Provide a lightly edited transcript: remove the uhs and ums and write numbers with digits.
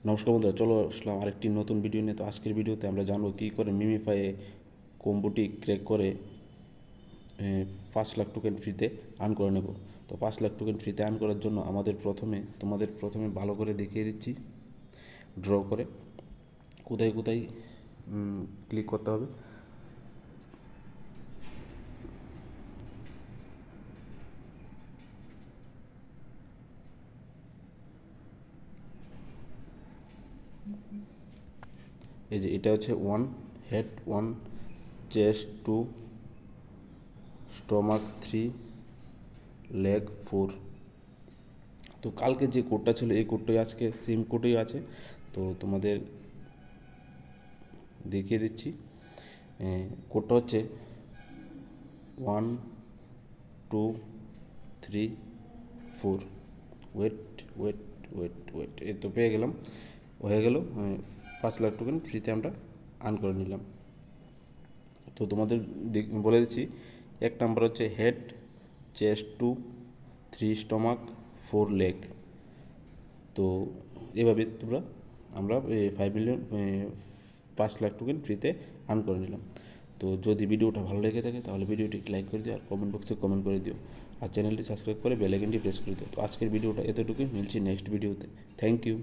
নমস্কার বন্ধুরা, চলো আসলাম আরেকটি নতুন ভিডিও নিয়ে। তো আজকের ভিডিওতে আমরা জানবো কী করে মিমিফাইয়ে কম্বোটি ক্র্যাক করে 5 লাখ টোকেন ফ্রিতে আর্ন করে নেব। তো 5 লাখ টোকেন ফ্রিতে আর্ন করার জন্য তোমাদের প্রথমে ভালো করে দেখিয়ে দিচ্ছি ড্র করে কোথায় কোথায় ক্লিক করতে হবে। এই যে এটা হচ্ছে 1 হেড 1, চেস্ট 2, স্টমাক 3, লেগ 4। তো কালকে যে কোডটা ছিল এই কোডটাই আজকে সেম কোডই আছে। তো তোমাদের দেখিয়ে দিচ্ছি। কোডটা হচ্ছে 1 2 3 4। ওয়েট ওয়েট ওয়েট ওয়েট, এই তো পেয়ে গেলাম, হয়ে গেল। 5 লাখ টোকেন ফ্রিতে আমরা আর্ন করে নিলাম। তো তোমাদের বলে দিচ্ছি, এক নাম্বার হচ্ছে হেড, চেস্ট 2, 3 স্টমাক, 4 লেগ। তো এভাবে আমরা 5 লাখ টোকেন ফ্রিতে আর্ন করে নিলাম। তো যদি ভিডিওটা ভালো লেগে থাকে তাহলে ভিডিওটি লাইক করে দিও, আর কমেন্ট বক্সে কমেন্ট করে দিও, আর চ্যানেলটি সাবস্ক্রাইব করে বেল আইকনটি প্রেস করে দিও। তো আজকের ভিডিওটা এতটুকুই, মিলছি নেক্সট ভিডিওতে। Thank you.